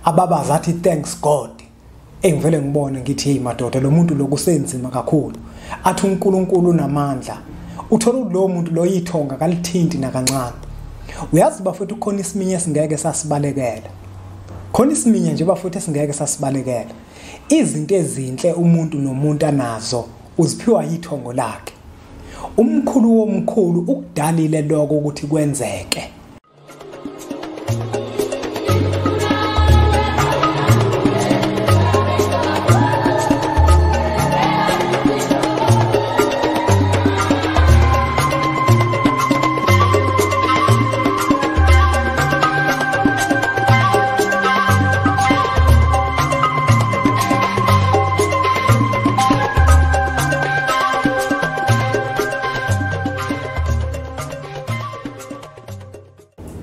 ababazi athi thanks God. Engivele ngibone ngithi hey madoda lo muntu lokusenzima kakhulu. Athi uNkulunkulu unamandla. Uthola lo muntu lo yithonga kalithinti nakancane. Uyazi bafethu khona isiminye singeke sasibalekela. Khona isiminye nje bafethu singeke sasibalekela. Izinto ezinhle umuntu nomuntu anazo uziphiwa yithongo lakhe. Umkhulu womkhulu ukudalile lokho ukuthi kwenzeke.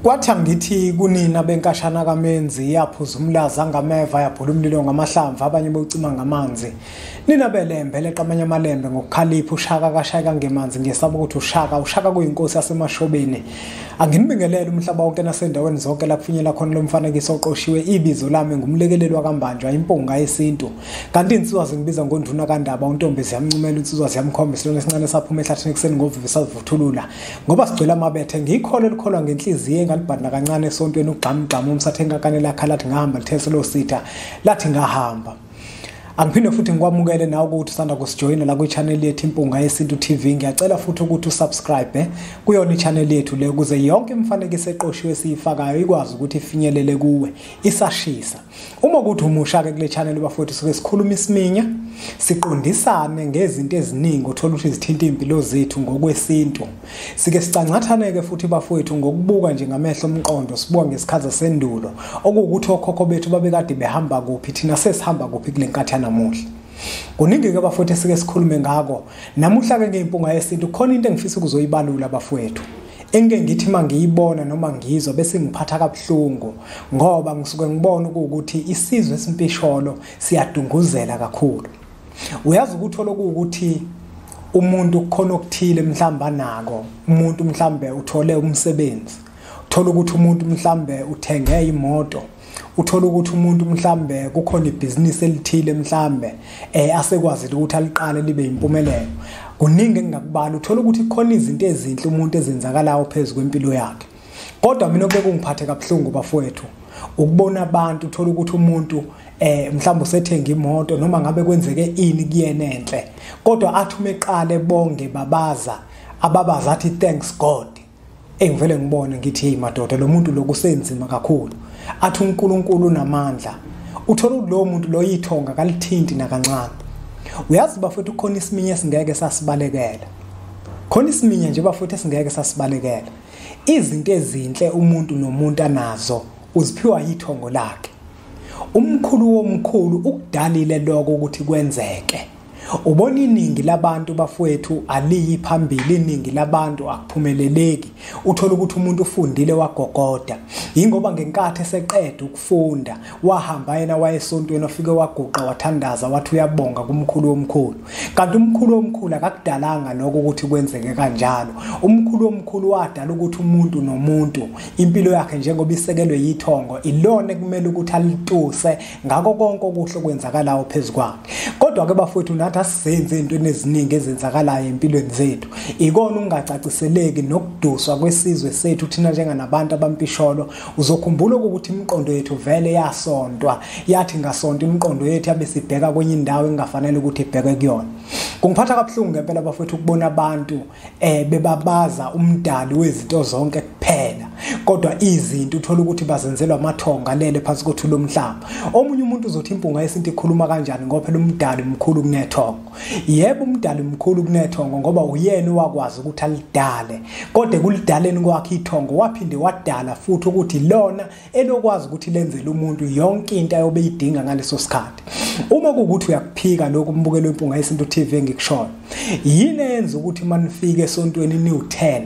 Kwathi ngithi kunina benkashana kaMenzi yaphuza umlazi angameva yabhula umlilo ngamahlamvu abanye bocima ngamanzi. Nina belembe leqamanya amalembe ngokukhalipha ushaka kashaka ngemanzi ngesaba ukuthi ushaka kuyinkosi yasemashobeni. Anginibingelele umhlaba wonke nasendaweni zonke laphunyela khona lo mfanekiso oqoshiwe ibizo lami ngumlekeleli wakambanjwa impunga yesintu. Kanti insizwa zingibiza ngonduna kaNdaba untombezi yamncumela insizwa ziyamkhombisa lona esincane saphuma ehlathini ekseni ngovivi savuthulula. Ngoba sigcwele amabethe ngikhole likholwa ngenhliziyo engalibhadla kancane esontweni ukugxamgxama umsathenga kanela khalathi ngahamba litheselo sitha lathi ngahamba. Angiphinde futhi ngikwamukele nawe ukuthi usanda kusijoyina la kwi-channel yethu Impunga Yesintu TV. Ngiyacela futhi ukuthi usubscribe kuyona i-channel yethu le ukuze yonke imifanekiso eqoshiwe siyifakayo ikwazi ukuthi ifinyelele kuwe isashisa. Uma ukuthi umusha ke kule channel bafowethu soke sikhuluma isiminya siqondisane ngezinto eziningi uthola ukuthi zithinta impilo zethu ngokwesintu. Sike sicancathane ke futhi bafowethu ngokubuka nje ngamehlo omqondo sibuka ngesikhaza sendulo okuwukuthi okhokho bethu babekade behamba kuphi thina sesihamba kuphi kule nkathi namuhla. Kuningi ke bafowethu sike sikhulume ngako. Namuhla ke ngeimpunga yesintu khona into engifisa ukuzoyibalula bafowethu. Engeke ngithi mangiyibona noma ngizwa bese ngiphatha kabuhlungu ngoba ngisuke ngibona ukuthi isizwe esimpisholo siyadunguzela kakhulu. Uyazi ukuthi lokuthi umuntu kukhona okuthile mhlamba nako. Umuntu mhlambe uthole umsebenzi. Uthola ukuthi umuntu mhlambe uthenge imoto. Uthola ukuthi umuntu mhlambe kukhona ibusiness elithile mhlambe asekwazi ukuthi aliqale libe impumelelo. Kuningi engakubala uthola ukuthi khona izinto ezinhle umuntu ezenzakalayo phezulu kwempilo yakhe. Kodwa mina kube kungiphathe kabuhlungu bafowethu ukubona abantu uthola ukuthi umuntu mhlawumbe usethenga imoto noma ngabe kwenzeke ini kuyena enhle kodwa athi umeqale bonge babaza ababazi athi thanks God. Engivele ngibone ngithi hey madoda lo muntu lokusenzima kakhulu. Athi uNkulunkulu unamandla. Uthola lo muntu lo yithonga kalithinti nakancane. Uyazi bafethu khona isiminye singeke sasibalekela. Khona isiminye nje bafethu singeke sasibalekela. Izinto ezinhle umuntu nomuntu anazo uziphiwa yithongo lakhe. Umkhulu womkhulu ukudalile lokho ukuthi kwenzeke. Ubona iningi labantu bafowethu aliyi phambili, iningi labantu akuphumeleleki. Uthola ukuthi umuntu ufundile wagogoda. Yingoba ngenkathi eseqeda ukufunda wahamba yena wayesontweni ofike waguqa wathandaza wathi uyabonga kumkhulu womkhulu. Kanti umkhulu womkhulu akakudalanga lokho ukuthi kwenzeke kanjalo. Umkhulu womkhulu wadala ukuthi umuntu nomuntu impilo yakhe njengoba isekelwe yithongo ilone kumele ukuthi alituse ngako konke okuhle kwenzakalayo phezukwane. Kodwa ke bafowethu nathi asizenze into eziningi ezenzakalayo empilweni zethu. Ikona ungacaciseleki nokuduswa kwesizwe sethu thina njenganabantu abampisholo. Uzokhumbula ukuthi imiqondo yethu vele yasontwa yathi ngasonto imiqondo yethu yabe sibheka kwenye indawo engafanele ukuthi ibheke kuyona. Kungiphatha kabuhlungu ngempela bafowethu ukubona abantu bebabaza umdali wezinto zonke kuphela kodwa izinto uthola ukuthi bazenzelwa amathonga lele phansi kothulo omhlaba. Omunye umuntu uzothi impunga yesintu ikhuluma kanjani ngoba phela umdali mkhulu kunethongo. Yebo umdali mkhulu kunethongo ngoba uyena owakwazi ukuthi alidale kodwa kulidaleni kwakhe ithongo waphinde wadala futhi ukuthi lona elokwazi ukuthi lenzele umuntu yonke into ayobe idinga ngaleso sikhathi. Uma kuukuthi uyakuphika lokho umbukelo wempunga yesintu TV ngikushoyo. Yini enza ukuthi manifike esontweni ni10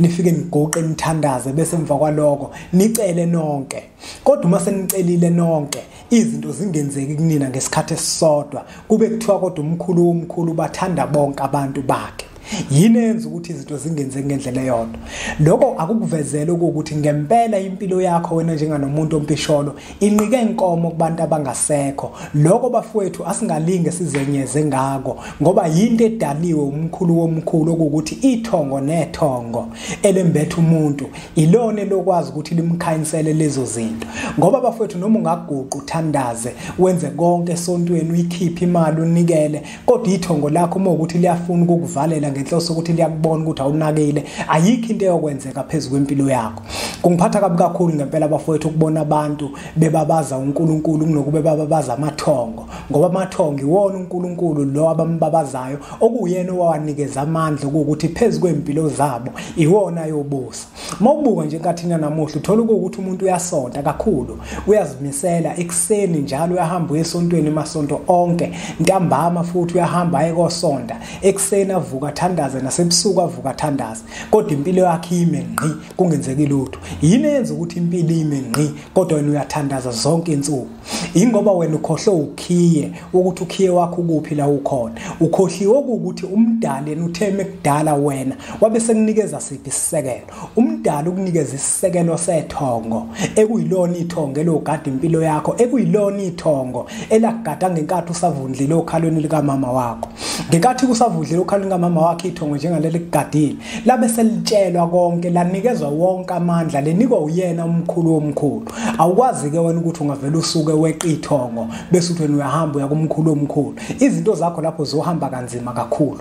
nifike nigoqe nithandaze bese emva kwaloko nicele nonke. Kodwa uma senicelile nonke izinto zingenzeki kunina ngesikhathi esisodwa kube kuthiwa kodwa umkhulu bathanda bonke abantu bakhe. yini enza ukuthi izinto zingenzeki ngendlela eyodwa. Lokho akukuvezela ukuthi ngempela impilo yakho wena njenganomuntu ompisholo inqike inkomo kubantu abangasekho. Lokho bafowethu asingalinge sizenyeze ngako ngoba yinto edaliwe umkhulu womkhulu ukuthi ithongo nethongo elembethe umuntu ilone lokwazi ukuthi limkhanyisele lezo zinto. Ngoba bafowethu noma ungaguqa uthandaze wenze konke esontweni uyikhiphe imali unikele kodwa ithongo lakho uma ukuthi liyafuna ukukuvalela ngenhloso ukuthi liyakubona ukuthi awunakile ayikho into eyokwenzeka phezulu kwempilo yakho. Kungiphatha kabi kakhulu ngempela bafowethu ukubona abantu bebabaza uNkulunkulu kunokube bababaza amathongo ngoba amathongo iwona uNkulunkulu lo abambabazayo okuyena owanikeza amandla ukuthi phezulu kwempilo zabo iwona yobusa. Mawubuka nje enkathini namuhla uthola ukuthi umuntu uyasonta kakhulu uyazimisela ekseni njalo uyahamba esontweni emasonto onke ntambama futhi uyahamba ekosonta ekseni avuka athandaze nasebusuku avuka athandaze kodwa impilo yakhe ime ngqi kungenzeki lutho. Yini yenza ukuthi impilo ime ngqi kodwa wena uyathandaza zonke insuku? Ingoba wena ukhohle ukhiye ukuthi ukhiye wakho kuphi la ukhona. Ukhohliwe ukuthi umdali utheme kudala wena wabe sekunikeza siphi isisekelo. Umdali ukunikeza isisekelo sethongo ekuyilona ithongo elogada impilo yakho ekuyilona ithongo elakugada ngenkathi usavundlile okhalweni lika mama wakho. Ngenkathi usavundlile okhalweni lika mama wakho ithongo njengaleli kugadile labe selitshelwa konke lanikezwa wonke amandla lenikwa uyena umkhulu womkhulu. Awukwazi ke wena ukuthi ungavela usuke weqa ithongo bese uthi wena uyahamba uya kumkhulu womkhulu. Izinto zakho lapho zohamba kanzima kakhulu.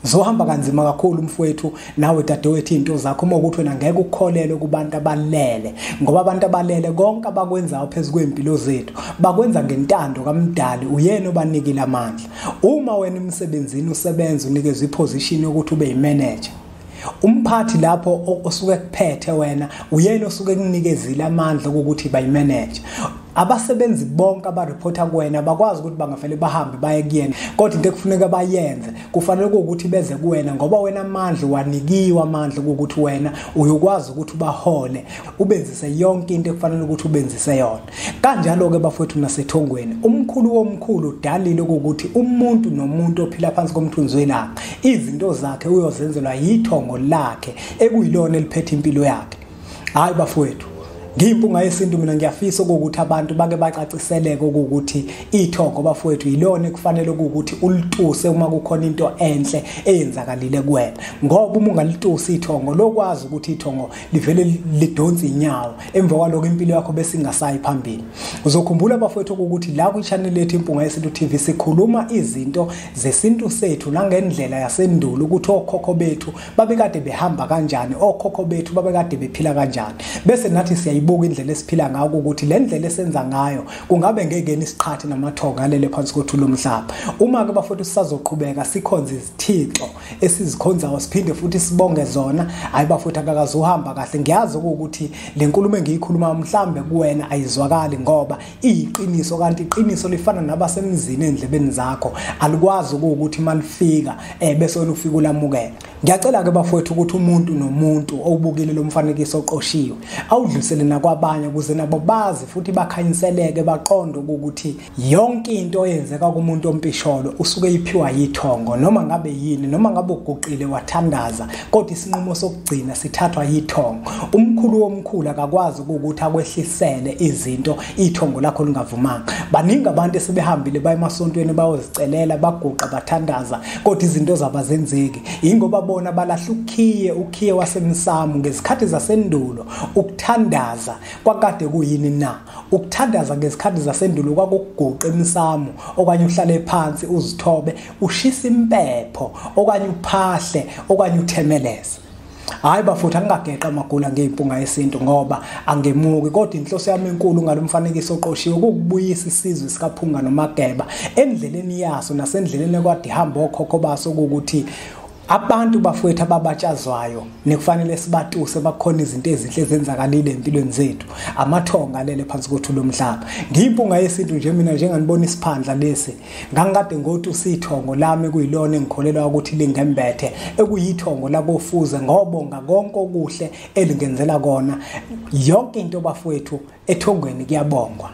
Zohamba kanzima kakhulu mfowethu nawe dadewethu into zakho uma ukuthi wena ngeke ukukholele kubantu abalele ngoba abantu abalele konke abakwenzayo phezulu kwempilo zethu bakwenza ngentando kaMdali uyena obanikile amandla. Uma wena emsebenzini usebenza unikeza iposition yokuthi ube yimanager umphathi lapho osuke kuphethe wena uyena osuke kunikezile amandla ukuthi bayimanager. Abasebenzi bonke abareporta kuwena bakwazi ukuthi bangafele bahambe baye kuyena kodwa into ekufuneka bayenze kufanele ukuthi beze kuwena ngoba wena amandla wanikiwe amandla ukuthi wena uyokwazi ukuthi ubahole ubenzise yonke into ekufanele ukuthi ubenzise yona. Kanjalo ke bafowethu nasethongweni umkhulu womkhulu udalile ukuthi umuntu nomuntu ophila phansi komthunzi welanga izinto zakhe uyozenzelwa yithongo lakhe ekuyilona eliphethe impilo yakhe. Hayi bafowethu ngimpunga yesintu mina ngiyafisa ukuthi abantu bake bacaciseleke ukuthi ithongo bafowethu yilona ekufanele ukuthi ulituse uma kukhona into enhle eyenzakalile kuwena ngoba uma ungalitusi ithongo lokwazi ukuthi ithongo livele lidonsa inyawo emva kwaloko impilo yakho bese ingasayi phambili. Uzokhumbula bafowethu ukuthi la ku channel lethu impunga yesintu TV sikhuluma izinto zesintu sethu nangendlela yasendulo ukuthi okhokho bethu babekade behamba kanjani okhokho bethu babekade bephila kanjani bese nathi siyayibuka indlela esiphila ngayo ukuthi le ndlela esenza ngayo kungabe ngekeni isiqhathi namathonga alele phansi kothula umhlaba. Uma ke bafowethu sisazoqhubeka sikhonza izithixo esizikhonzayo siphinde futhi sibonge zona hayi bafowethu akakazuhamba kahle. Ngiyazi ukuthi le nkulumo engiyikhuluma mhlambe kuwena ayizwakali ngoba iyiqiniso kanti iqiniso lifana nabasemzini endlebeni zakho alikwazi ukuthi malifika bese wena ufika ulamukela. Ngiyacela ke bafowethu ukuthi umuntu nomuntu obukile lo mfanekiso oqoshiwe awudlulisele nakwabanye ukuze nabo bazi futhi bakhanyiseleke baqonde ukuthi yonke into eyenzeka kumuntu ompisholo usuke iphiwa yithongo noma ngabe yini noma ngabe uguqile wathandaza kodwa isinqumo sokugcina sithathwa yithongo. Umkhulu womkhulu akakwazi ukuthi akwehlisele izinto ithongo lakho lingavumanga. Baningi abantu esebehambile baye emasontweni bayozicelela baguqa bathandaza kodwa izinto zabazenzeki ingoba bona balahla ukhiye wasemsamu ngezikhathi zasendulo. Ukuthandaza kwakade kuyini na? Ukuthandaza ngezikhathi zasendulo kwakuguqa emsamu okanye uhlale phansi uzithobe ushisa impepho okanye uphahle okanye uthemeleze. Hayi bafuthu angageqa amagula ngeimpunga yesintu ngoba angemuki kodwa inhloso yami enkulu ngalomfanekiso oqoshiwe ukubuyisa isizwe sikaPhunga noMageba endleleni yaso nasendleleni kwade ihamba okhokho baso ukuthi abantu bafowethu ababatshazwayo nekufanele sibatuse bakhona izinto ezinhle ezenzakalile empilweni zethu amathonga lele phansi kothula umhlaba. Ngimpunga yesintu nje mina njenganibona isiphandla lesi ngangikade ngothi usithongo lami kuyilona engikholelwa ukuthi lingembethe ekuyithongo labofuze ngobonga konke okuhle elingenzela kona yonke into bafowethu ethongweni kuyabongwa.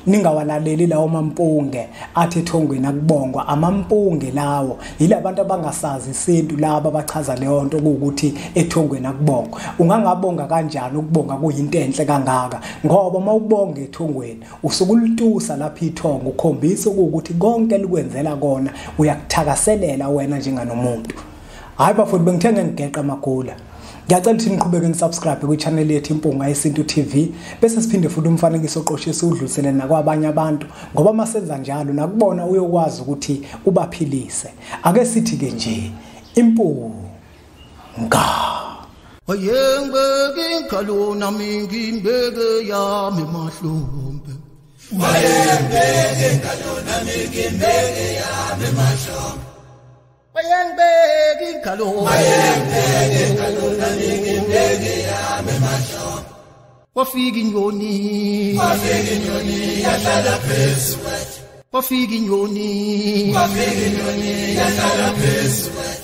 ningawalaleli lawo mampunge athi ethongweni akubongwa. Amampunge lawo yilabantu abangasazi isintu laba abachaza leyo nto ukuthi ethongweni akubongwa. Ungangabonga kanjani ukubonga kuyinto enhle kangaka ngoba mawubonga ethongweni usukulitusa lapha ithongo ukhombisa ukuthi konke likwenzela kona uyakuthakaselela wena njenganomuntu. Hayi bafuni bengithenga ngigeqa amagula. Ngiyacela ukuthi niqhubeke nisubscribe ku-channel yethu Impunga Yesintu TV bese siphinde futhi umfanekiso oqoshiwe udlulisele nakwabanye abantu ngoba masenza njalo nakubona uyokwazi ukuthi ubaphilise. Ake sithi ke nje impunga. Wayengibeke inkalo nami ngimbeke yami emahlombe. Wayengibeke inkalo nami ngimbeke yami emahlombe. Wayengibeke inkalo nami ngimbeke yami emahlombe. Wafika inyoni yahlala phezu kwethu. Wafika inyoni yahlala phezu kwethu.